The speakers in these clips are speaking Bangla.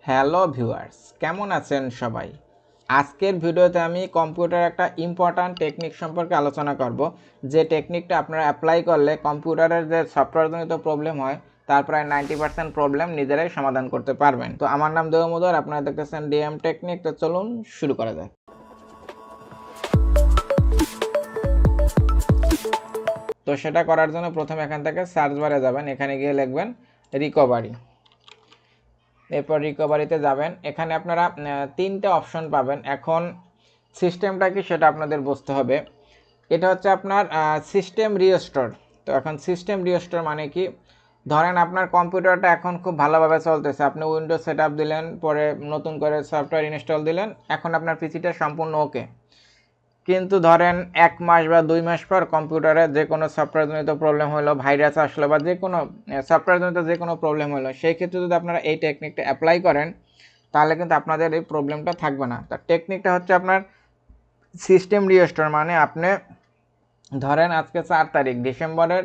হ্যালো ভিউয়ার্স, কেমন আছেন সবাই? আজকের ভিডিওতে আমি কম্পিউটার একটা ইম্পর্ট্যান্ট টেকনিক সম্পর্কে আলোচনা করব, যে টেকনিকটা আপনারা অ্যাপ্লাই করলে কম্পিউটারের যে সফটওয়্যারজনিত প্রবলেম হয় তার প্রায় 90% প্রবলেম নিজেরাই সমাধান করতে পারবেন। তো আমার নাম দেওমোদর, আপনারা দেখতেছেন Dmtechnic। তো চলুন শুরু করা যাক। তো সেটা করার জন্য প্রথমে এখান থেকে সার্চ বারে যাবেন, এখানে গিয়ে লিখবেন রিকভারি। এরপর রিকভারিতে যাবেন, এখানে আপনারা তিনটে অপশন পাবেন। এখন সিস্টেমটা কি সেটা আপনাদের বুঝতে হবে। এটা হচ্ছে আপনার সিস্টেম রিস্টোর। তো এখন সিস্টেম রিস্টোর মানে কি, ধরেন আপনার কম্পিউটারটা এখন খুব ভালোভাবে চলতেছে, আপনি উইন্ডোজ সেট আপ দিলেন, পরে নতুন করে সফটওয়্যার ইনস্টল দিলেন, এখন আপনার পিসিটা সম্পূর্ণ ওকে। কিন্তু ধরেন 1 মাস বা 2 মাস পর কম্পিউটারে যে কোনো সফটওয়্যারজনিত প্রবলেম হলো, ভাইরাস আসলো বা যে কোনো সফটওয়্যারজনিত যে কোনো প্রবলেম হলো, সেই ক্ষেত্রে যদি আপনারা এই টেকনিকটা অ্যাপ্লাই করেন তাহলে কিন্তু আপনাদের এই প্রবলেমটা থাকবে না। তার টেকনিকটা হচ্ছে আপনার সিস্টেম রিস্টোর। মানে আপনি ধরেন আজকে 4 তারিখ, ডিসেম্বরের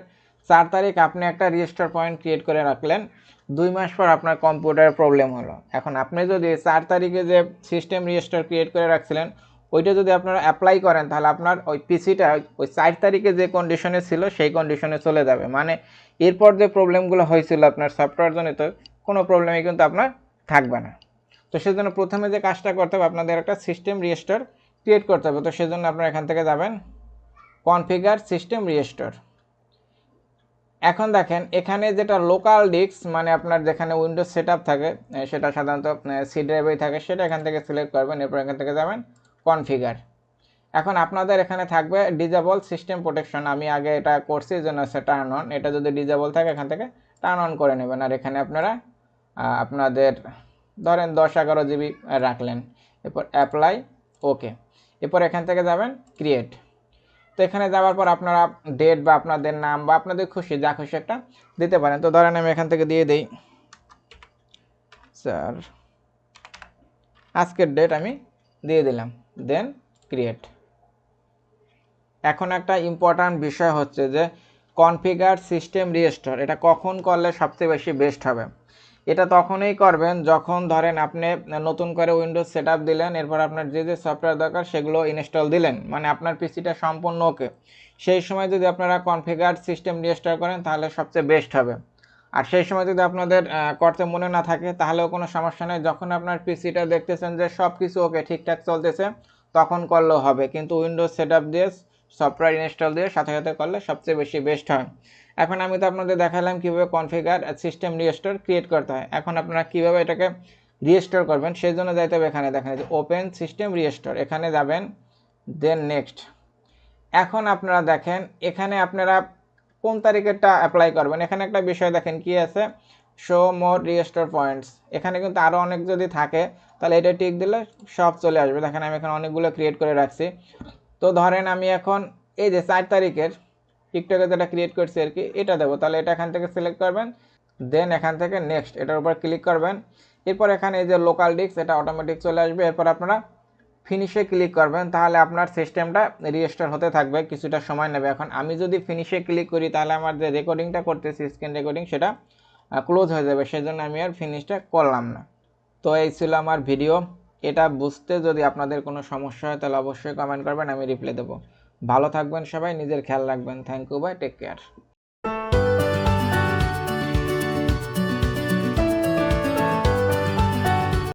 4 তারিখ আপনি একটা রিস্টোর পয়েন্ট ক্রিয়েট করে রাখলেন, 2 মাস পর আপনার কম্পিউটারে প্রবলেম হলো। এখন আপনি যদি 4 তারিখে যে সিস্টেম রিস্টোর ক্রিয়েট করে রাখছিলেন ওইটা যদি আপনারা অ্যাপ্লাই করেন তাহলে আপনার ওই পিসিটা ওই 4 তারিখে যে কন্ডিশনে ছিল সেই কন্ডিশনে চলে যাবে। মানে এরপর যে প্রবলেমগুলো হয়েছিল আপনার সফটওয়্যারজনিত, কোনো প্রবলেমই কিন্তু আপনার থাকবে না। তো সেজন্য প্রথমে যে কাজটা করতে হবে, আপনাদের একটা সিস্টেম রিস্টোর ক্রিয়েট করতে হবে। তো সেজন্য আপনারা এখান থেকে যাবেন কনফিগার সিস্টেম রিস্টোর। এখন দেখেন এখানে যেটা লোকাল ডিস্ক, মানে আপনার যেখানে উইন্ডোজ সেটআপ থাকে সেটা সাধারণত সি ড্রাইভেই থাকে, সেটা এখান থেকে সিলেক্ট করবেন। এরপর এখান থেকে যাবেন কনফিগার। এখন আপনাদের এখানে থাকবে ডিজেবল সিস্টেম প্রোটেকশন। আমি আগে এটা করছি, এই জন্য সে টার্ন অন। এটা যদি ডিজেবল থাকে এখান থেকে টার্ন অন করে নেবেন। আর এখানে আপনারা আপনাদের ধরেন 10-11 জিবি রাখলেন। এরপর অ্যাপ্লাই, ওকে। এরপর এখান থেকে যাবেন ক্রিয়েট। তো এখানে যাওয়ার পর আপনারা ডেট বা আপনাদের নাম বা আপনাদের খুশি যা খুশি একটা দিতে পারেন। তো ধরেন আমি এখান থেকে দিয়ে দিই স্যার, আজকের ডেট আমি দিয়ে দিলাম, দেন ক্রিয়েট। এখন একটা ইম্পর্ট্যান্ট বিষয় হচ্ছে যে কনফিগার সিস্টেম রিস্টোর এটা কখন করলে সবচেয়ে বেশি বেস্ট হবে। এটা তখনই করবেন যখন ধরেন আপনি নতুন করে উইন্ডোজ সেটআপ দিলেন, এরপর আপনার যে যে সফটওয়্যার দরকার সেগুলো ইনস্টল দিলেন, মানে আপনার পিসিটা সম্পূর্ণ ওকে। সেই সময় যদি আপনারা কনফিগার সিস্টেম রিস্টোর করেন তাহলে সবচেয়ে বেস্ট হবে। আর সেই সময় যদি আপনাদের করতে মনে না থাকে তাহলেও কোনো সমস্যা নেই, যখন আপনার পিসিটা দেখতেছেন যে সব কিছু ওকে ঠিকঠাক চলতেছে তখন করলেও হবে। কিন্তু উইন্ডোজ সেটআপ দিয়ে সফটওয়্যার ইনস্টল দিয়ে সাথে সাথে করলে সবচেয়ে বেশি বেস্ট হয়। এখন আমি তো আপনাদের দেখালাম কীভাবে কনফিগার সিস্টেম রিস্টোর ক্রিয়েট করতে হয়। এখন আপনারা কীভাবে এটাকে রিস্টোর করবেন সেই জন্য যাইতে হবে, এখানে দেখেন যে ওপেন সিস্টেম রিস্টোর, এখানে যাবেন, দেন নেক্সট। এখন আপনারা দেখেন এখানে আপনারা কোন তারিখেরটা অ্যাপ্লাই করবেন। এখানে একটা বিষয় দেখেন কি আছে, শো মোর রিস্টোর পয়েন্টস। এখানে কিন্তু আরও অনেক যদি থাকে তাহলে এটা টিক দিলে সব চলে আসবে। দেখেন আমি এখানে অনেকগুলো ক্রিয়েট করে রাখছি। তো ধরেন আমি এখন এই যে 4 তারিখের টিকটকে যেটা ক্রিয়েট করছি আর কি, এটা দেবো। তাহলে এটা এখান থেকে সিলেক্ট করবেন, দেন এখান থেকে নেক্সট এটার উপর ক্লিক করবেন। এরপর এখানে এই যে লোকাল ডিস্ক এটা অটোমেটিক চলে আসবে। এরপর আপনারা ফিনিশে ক্লিক করবেন, তাহলে আপনার সিস্টেমটা রিস্টোর হতে থাকবে, কিছুটা সময় নেবে। এখন আমি যদি ফিনিশে ক্লিক করি তাহলে আমার যে রেকর্ডিংটা করতেছি স্ক্রিন রেকর্ডিং সেটা ক্লোজ হয়ে যাবে, সেজন্য আমি আর ফিনিশটা করলাম না। তো এই ছিল আমার ভিডিও। এটা বুঝতে যদি আপনাদের কোনো সমস্যা হয় তাহলে অবশ্যই কমেন্ট করবেন, আমি রিপ্লাই দেবো। ভালো থাকবেন সবাই, নিজের খেয়াল রাখবেন। Thank you, bye, take care.